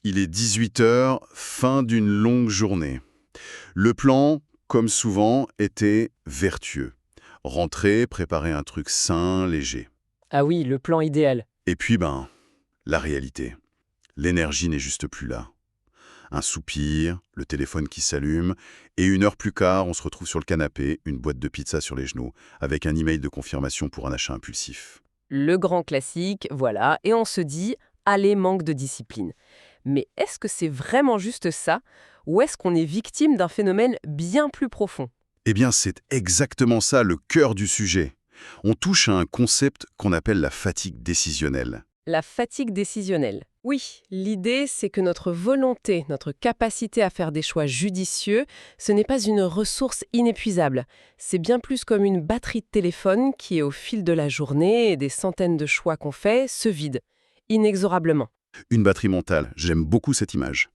Il est 18 heures, fin d'une longue journée. Le plan, comme souvent, était vertueux. Rentrer, préparer un truc sain, léger. Ah oui, le plan idéal. Et puis, la réalité. L'énergie n'est juste plus là. Un soupir, le téléphone qui s'allume, et 1 heure plus tard, on se retrouve sur le canapé, une boîte de pizza sur les genoux, avec un email de confirmation pour un achat impulsif. Le grand classique, voilà, et on se dit, allez, manque de discipline. Mais est-ce que c'est vraiment juste ça, ou est-ce qu'on est victime d'un phénomène bien plus profond? Eh bien, c'est exactement ça le cœur du sujet. On touche à un concept qu'on appelle la fatigue décisionnelle. La fatigue décisionnelle. Oui, l'idée, c'est que notre volonté, notre capacité à faire des choix judicieux, ce n'est pas une ressource inépuisable. C'est bien plus comme une batterie de téléphone qui, au fil de la journée et des centaines de choix qu'on fait, se vide, inexorablement. Une batterie mentale, j'aime beaucoup cette image.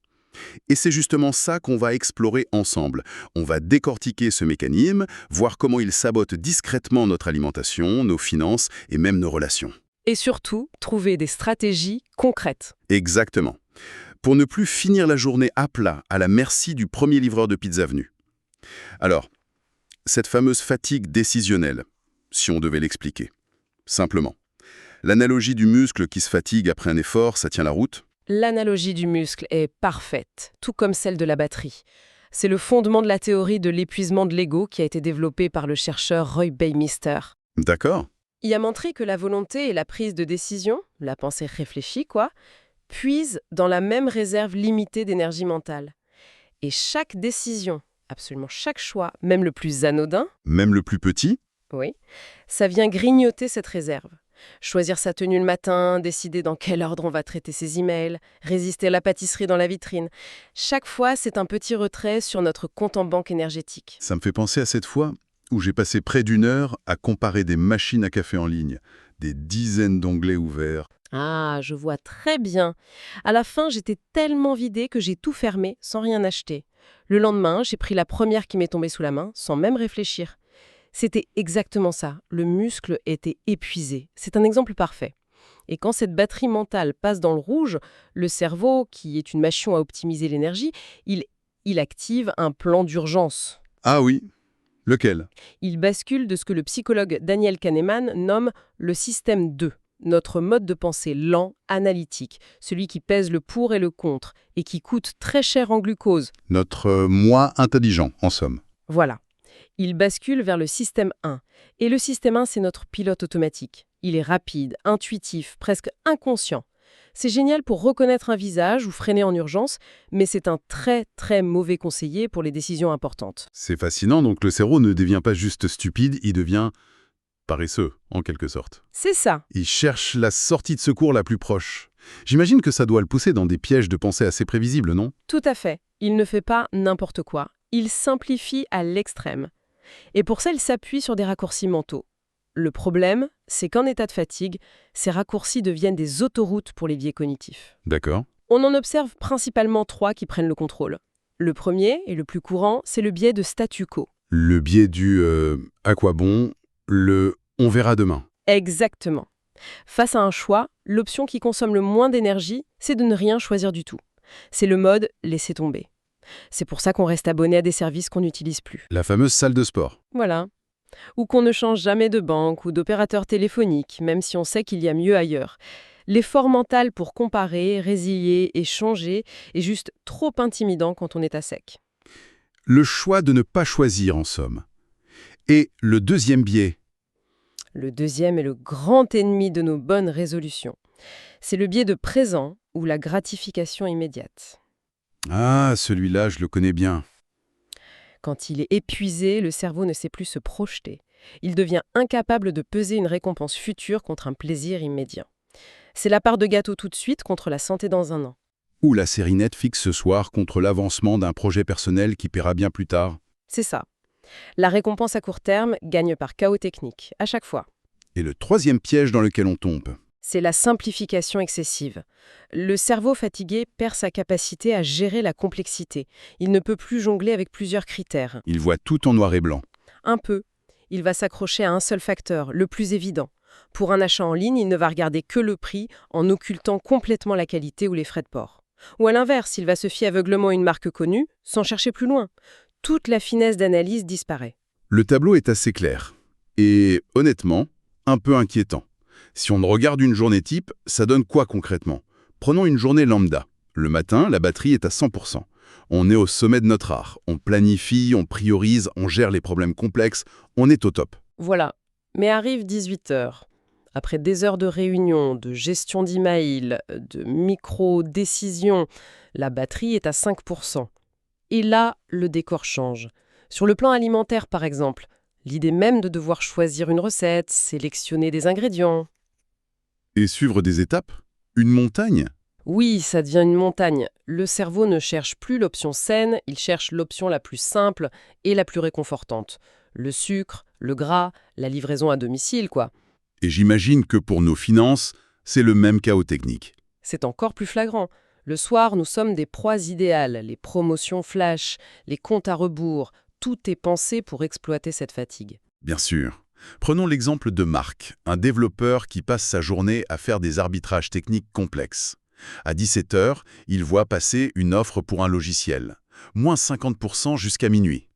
Et c'est justement ça qu'on va explorer ensemble. On va décortiquer ce mécanisme, voir comment il sabote discrètement notre alimentation, nos finances et même nos relations. Et surtout, trouver des stratégies concrètes. Exactement. Pour ne plus finir la journée à plat, à la merci du premier livreur de pizza venu. Alors, cette fameuse fatigue décisionnelle, si on devait l'expliquer. Simplement. L'analogie du muscle qui se fatigue après un effort, ça tient la route? L'analogie du muscle est parfaite, tout comme celle de la batterie. C'est le fondement de la théorie de l'épuisement de l'ego qui a été développée par le chercheur Roy Baumeister. D'accord. Il a montré que la volonté et la prise de décision, la pensée réfléchie puisent dans la même réserve limitée d'énergie mentale. Et chaque décision, absolument chaque choix, même le plus anodin, Même le plus petit? oui, ça vient grignoter cette réserve. Choisir sa tenue le matin, décider dans quel ordre on va traiter ses emails, résister à la pâtisserie dans la vitrine. Chaque fois, c'est un petit retrait sur notre compte en banque énergétique. Ça me fait penser à cette fois où j'ai passé près d'1 heure à comparer des machines à café en ligne, des dizaines d'onglets ouverts. Ah, je vois très bien. À la fin, j'étais tellement vidée que j'ai tout fermé sans rien acheter. Le lendemain, j'ai pris la première qui m'est tombée sous la main, sans même réfléchir. C'était exactement ça. Le muscle était épuisé. C'est un exemple parfait. Et quand cette batterie mentale passe dans le rouge, le cerveau, qui est une machine à optimiser l'énergie, il active un plan d'urgence. Ah oui, lequel? Il bascule de ce que le psychologue Daniel Kahneman nomme le système 2, notre mode de pensée lent, analytique, celui qui pèse le pour et le contre, et qui coûte très cher en glucose. Notre moi intelligent, en somme. Voilà. Il bascule vers le système 1. Et le système 1, c'est notre pilote automatique. Il est rapide, intuitif, presque inconscient. C'est génial pour reconnaître un visage ou freiner en urgence, mais c'est un très très mauvais conseiller pour les décisions importantes. C'est fascinant, donc le cerveau ne devient pas juste stupide, il devient paresseux, en quelque sorte. C'est ça. Il cherche la sortie de secours la plus proche. J'imagine que ça doit le pousser dans des pièges de pensée assez prévisibles, non? Tout à fait. Il ne fait pas n'importe quoi. Il simplifie à l'extrême. Et pour ça, il s'appuie sur des raccourcis mentaux. Le problème, c'est qu'en état de fatigue, ces raccourcis deviennent des autoroutes pour les biais cognitifs. D'accord. On en observe principalement 3 qui prennent le contrôle. Le premier, et le plus courant, c'est le biais de statu quo. Le biais du à quoi bon, le on verra demain. Exactement. Face à un choix, l'option qui consomme le moins d'énergie, c'est de ne rien choisir du tout. C'est le mode laisser tomber. C'est pour ça qu'on reste abonné à des services qu'on n'utilise plus. La fameuse salle de sport. Voilà. Ou qu'on ne change jamais de banque ou d'opérateur téléphonique, même si on sait qu'il y a mieux ailleurs. L'effort mental pour comparer, résilier et changer est juste trop intimidant quand on est à sec. Le choix de ne pas choisir, en somme. Et le deuxième biais. Le deuxième est le grand ennemi de nos bonnes résolutions. C'est le biais de présent ou la gratification immédiate. Ah, celui-là, je le connais bien. Quand il est épuisé, le cerveau ne sait plus se projeter. Il devient incapable de peser une récompense future contre un plaisir immédiat. C'est la part de gâteau tout de suite contre la santé dans un an. Ou la série Netflix ce soir contre l'avancement d'un projet personnel qui paiera bien plus tard. C'est ça. La récompense à court terme gagne par chaos technique, à chaque fois. Et le troisième piège dans lequel on tombe. C'est la simplification excessive. Le cerveau fatigué perd sa capacité à gérer la complexité. Il ne peut plus jongler avec plusieurs critères. Il voit tout en noir et blanc. Un peu. Il va s'accrocher à un seul facteur, le plus évident. Pour un achat en ligne, il ne va regarder que le prix en occultant complètement la qualité ou les frais de port. Ou à l'inverse, il va se fier aveuglément à une marque connue, sans chercher plus loin. Toute la finesse d'analyse disparaît. Le tableau est assez clair. Et honnêtement, un peu inquiétant. Si on regarde une journée type, ça donne quoi concrètement? Prenons une journée lambda. Le matin, la batterie est à 100%. On est au sommet de notre art. On planifie, on priorise, on gère les problèmes complexes. On est au top. Voilà. Mais arrive 18 heures. Après des heures de réunion, de gestion d'email, de micro-décisions, la batterie est à 5%. Et là, le décor change. Sur le plan alimentaire, par exemple, l'idée même de devoir choisir une recette, sélectionner des ingrédients. Et suivre des étapes? Une montagne? Oui, ça devient une montagne. Le cerveau ne cherche plus l'option saine, il cherche l'option la plus simple et la plus réconfortante. Le sucre, le gras, la livraison à domicile, quoi. Et j'imagine que pour nos finances, c'est le même chaos technique. C'est encore plus flagrant. Le soir, nous sommes des proies idéales, les promotions flash, les comptes à rebours, tout est pensé pour exploiter cette fatigue. Bien sûr. Prenons l'exemple de Marc, un développeur qui passe sa journée à faire des arbitrages techniques complexes. À 17 heures, il voit passer une offre pour un logiciel. Moins 50% jusqu'à minuit.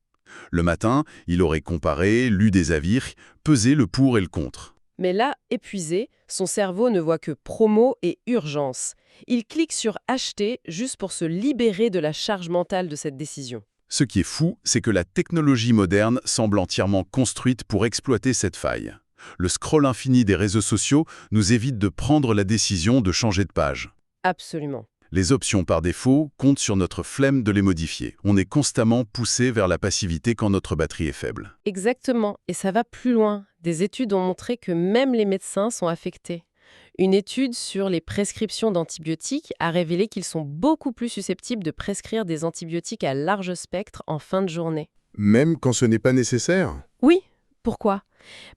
Le matin, il aurait comparé, lu des avis, pesé le pour et le contre. Mais là, épuisé, son cerveau ne voit que promo et urgence. Il clique sur acheter juste pour se libérer de la charge mentale de cette décision. Ce qui est fou, c'est que la technologie moderne semble entièrement construite pour exploiter cette faille. Le scroll infini des réseaux sociaux nous évite de prendre la décision de changer de page. Absolument. Les options par défaut comptent sur notre flemme de les modifier. On est constamment poussé vers la passivité quand notre batterie est faible. Exactement, et ça va plus loin. Des études ont montré que même les médecins sont affectés. Une étude sur les prescriptions d'antibiotiques a révélé qu'ils sont beaucoup plus susceptibles de prescrire des antibiotiques à large spectre en fin de journée. Même quand ce n'est pas nécessaire? Oui, pourquoi?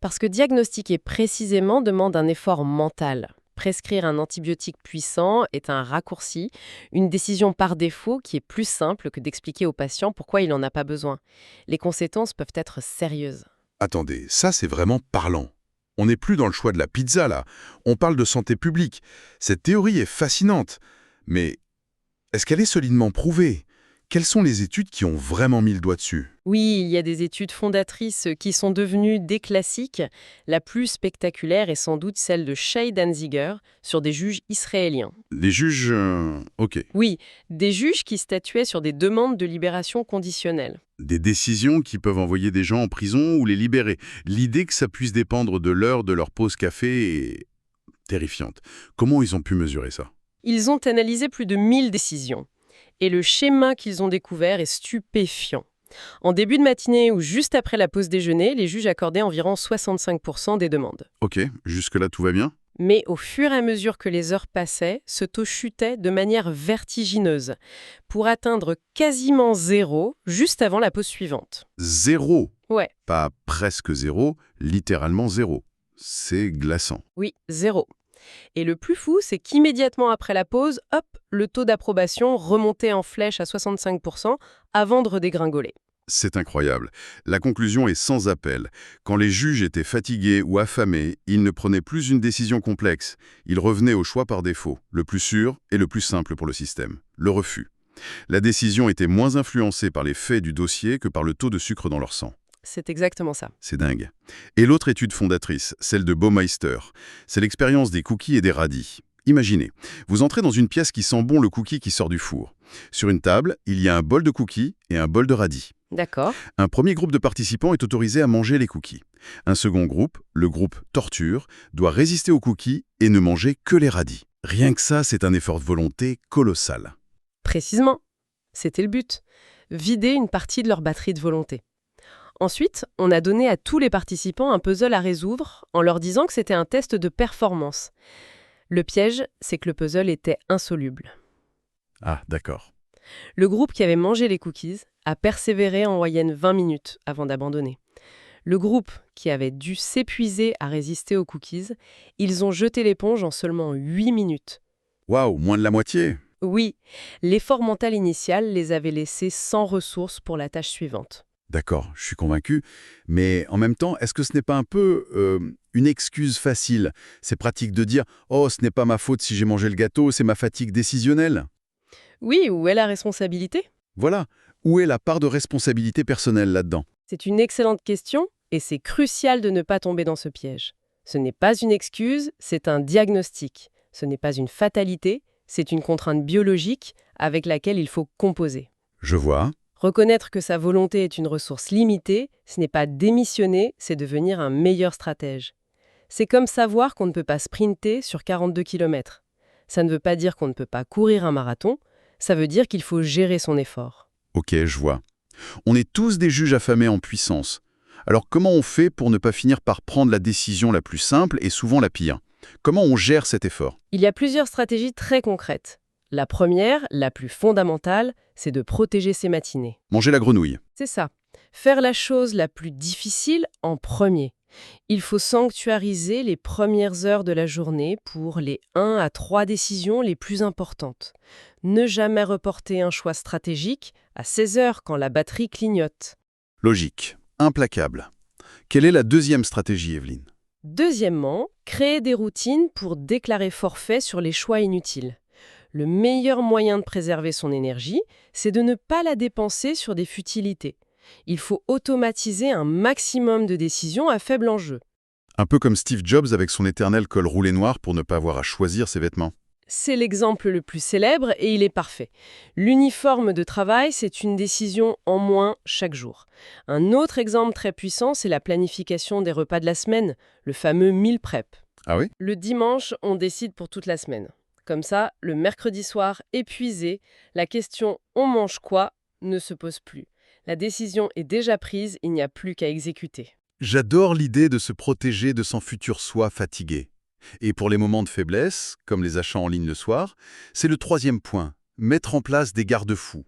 Parce que diagnostiquer précisément demande un effort mental. Prescrire un antibiotique puissant est un raccourci, une décision par défaut qui est plus simple que d'expliquer au patient pourquoi il n'en a pas besoin. Les conséquences peuvent être sérieuses. Attendez, ça c'est vraiment parlant. On n'est plus dans le choix de la pizza là, on parle de santé publique. Cette théorie est fascinante, mais est-ce qu'elle est solidement prouvée? Quelles sont les études qui ont vraiment mis le doigt dessus? Oui, il y a des études fondatrices qui sont devenues des classiques. La plus spectaculaire est sans doute celle de Shai Danziger sur des juges israéliens. Les juges... ok. Oui, des juges qui statuaient sur des demandes de libération conditionnelle. Des décisions qui peuvent envoyer des gens en prison ou les libérer. L'idée que ça puisse dépendre de l'heure de leur pause café est terrifiante. Comment ils ont pu mesurer ça? Ils ont analysé plus de 1000 décisions. Et le schéma qu'ils ont découvert est stupéfiant. En début de matinée ou juste après la pause déjeuner, les juges accordaient environ 65% des demandes. Ok, jusque-là tout va bien? Mais au fur et à mesure que les heures passaient, ce taux chutait de manière vertigineuse, pour atteindre quasiment zéro juste avant la pause suivante. Zéro! Ouais, Pas presque zéro, littéralement zéro. C'est glaçant. oui, zéro. Et le plus fou, c'est qu'immédiatement après la pause, hop, le taux d'approbation remontait en flèche à 65% avant de redégringoler. C'est incroyable. La conclusion est sans appel. Quand les juges étaient fatigués ou affamés, ils ne prenaient plus une décision complexe. Ils revenaient au choix par défaut, le plus sûr et le plus simple pour le système, le refus. La décision était moins influencée par les faits du dossier que par le taux de sucre dans leur sang. C'est exactement ça. C'est dingue. Et l'autre étude fondatrice, celle de Baumeister, c'est l'expérience des cookies et des radis. Imaginez, vous entrez dans une pièce qui sent bon le cookie qui sort du four. Sur une table, il y a un bol de cookies et un bol de radis. D'accord. Un premier groupe de participants est autorisé à manger les cookies. Un second groupe, le groupe torture, doit résister aux cookies et ne manger que les radis. Rien que ça, c'est un effort de volonté colossal. Précisément. C'était le but. Vider une partie de leur batterie de volonté. Ensuite, on a donné à tous les participants un puzzle à résoudre en leur disant que c'était un test de performance. Le piège, c'est que le puzzle était insoluble. Ah, d'accord. Le groupe qui avait mangé les cookies a persévéré en moyenne 20 minutes avant d'abandonner. Le groupe qui avait dû s'épuiser à résister aux cookies, ils ont jeté l'éponge en seulement 8 minutes. Waouh, moins de la moitié. Oui, l'effort mental initial les avait laissés sans ressources pour la tâche suivante. D'accord, je suis convaincu. Mais en même temps, est-ce que ce n'est pas un peu une excuse facile? C'est pratique de dire « Oh, ce n'est pas ma faute si j'ai mangé le gâteau, c'est ma fatigue décisionnelle ». Oui, où est la responsabilité? Voilà, où est la part de responsabilité personnelle là-dedans? C'est une excellente question et c'est crucial de ne pas tomber dans ce piège. Ce n'est pas une excuse, c'est un diagnostic. Ce n'est pas une fatalité, c'est une contrainte biologique avec laquelle il faut composer. Je vois. Reconnaître que sa volonté est une ressource limitée, ce n'est pas démissionner, c'est devenir un meilleur stratège. C'est comme savoir qu'on ne peut pas sprinter sur 42 km. Ça ne veut pas dire qu'on ne peut pas courir un marathon, ça veut dire qu'il faut gérer son effort. Ok, je vois. On est tous des juges affamés en puissance. Alors comment on fait pour ne pas finir par prendre la décision la plus simple et souvent la pire? Comment on gère cet effort? Il y a plusieurs stratégies très concrètes. La première, la plus fondamentale, c'est de protéger ses matinées. Manger la grenouille. C'est ça. Faire la chose la plus difficile en premier. Il faut sanctuariser les premières heures de la journée pour les 1 à 3 décisions les plus importantes. Ne jamais reporter un choix stratégique à 16 heures quand la batterie clignote. Logique. Implacable. Quelle est la deuxième stratégie, Evelyne? Deuxièmement, créer des routines pour déclarer forfait sur les choix inutiles. Le meilleur moyen de préserver son énergie, c'est de ne pas la dépenser sur des futilités. Il faut automatiser un maximum de décisions à faible enjeu. Un peu comme Steve Jobs avec son éternel col roulé noir pour ne pas avoir à choisir ses vêtements. C'est l'exemple le plus célèbre et il est parfait. L'uniforme de travail, c'est une décision en moins chaque jour. Un autre exemple très puissant, c'est la planification des repas de la semaine, le fameux meal prep. Ah oui? Le dimanche, on décide pour toute la semaine. Comme ça, le mercredi soir, épuisé, la question « on mange quoi ?» ne se pose plus. La décision est déjà prise, il n'y a plus qu'à exécuter. J'adore l'idée de se protéger de son futur soi fatigué. Et pour les moments de faiblesse, comme les achats en ligne le soir, c'est le troisième point, mettre en place des garde-fous.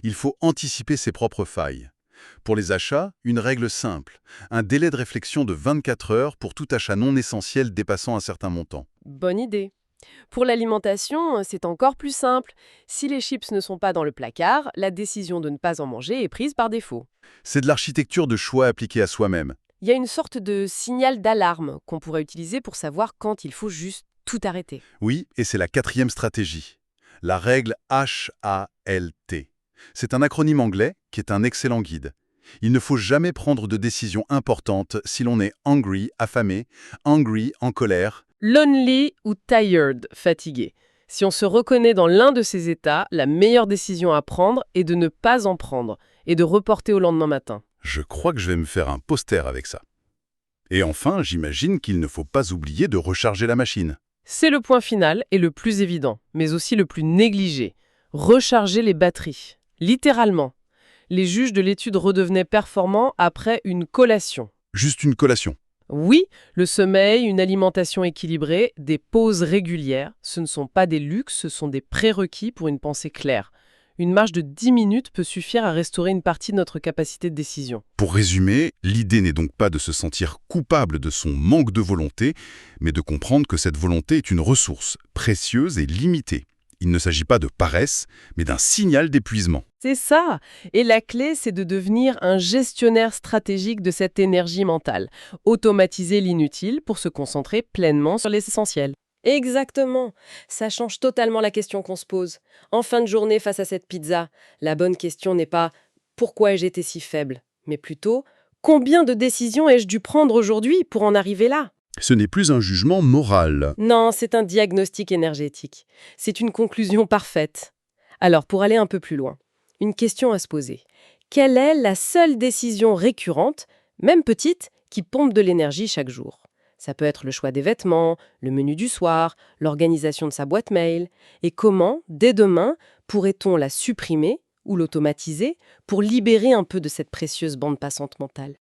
Il faut anticiper ses propres failles. Pour les achats, une règle simple, un délai de réflexion de 24 heures pour tout achat non essentiel dépassant un certain montant. Bonne idée. Pour l'alimentation, c'est encore plus simple. Si les chips ne sont pas dans le placard, la décision de ne pas en manger est prise par défaut. C'est de l'architecture de choix appliquée à soi-même. Il y a une sorte de signal d'alarme qu'on pourrait utiliser pour savoir quand il faut juste tout arrêter. Oui, et c'est la quatrième stratégie. La règle HALT. C'est un acronyme anglais qui est un excellent guide. Il ne faut jamais prendre de décision importante si l'on est hungry, affamé, angry, en colère. Lonely ou tired, fatigué. Si on se reconnaît dans l'un de ces états, la meilleure décision à prendre est de ne pas en prendre et de reporter au lendemain matin. Je crois que je vais me faire un poster avec ça. Et enfin, j'imagine qu'il ne faut pas oublier de recharger la machine. C'est le point final et le plus évident, mais aussi le plus négligé. Recharger les batteries. Littéralement. Les juges de l'étude redevenaient performants après une collation. Juste une collation. Oui, le sommeil, une alimentation équilibrée, des pauses régulières, ce ne sont pas des luxes, ce sont des prérequis pour une pensée claire. Une marche de 10 minutes peut suffire à restaurer une partie de notre capacité de décision. Pour résumer, l'idée n'est donc pas de se sentir coupable de son manque de volonté, mais de comprendre que cette volonté est une ressource précieuse et limitée. Il ne s'agit pas de paresse, mais d'un signal d'épuisement. C'est ça. Et la clé, c'est de devenir un gestionnaire stratégique de cette énergie mentale. Automatiser l'inutile pour se concentrer pleinement sur l'essentiel. Exactement. Ça change totalement la question qu'on se pose. En fin de journée face à cette pizza, la bonne question n'est pas « pourquoi ai-je été si faible ?», mais plutôt « combien de décisions ai-je dû prendre aujourd'hui pour en arriver là ?» Ce n'est plus un jugement moral. Non, c'est un diagnostic énergétique. C'est une conclusion parfaite. Alors, pour aller un peu plus loin, une question à se poser. Quelle est la seule décision récurrente, même petite, qui pompe de l'énergie chaque jour ? Ça peut être le choix des vêtements, le menu du soir, l'organisation de sa boîte mail. Et comment, dès demain, pourrait-on la supprimer ou l'automatiser pour libérer un peu de cette précieuse bande passante mentale ?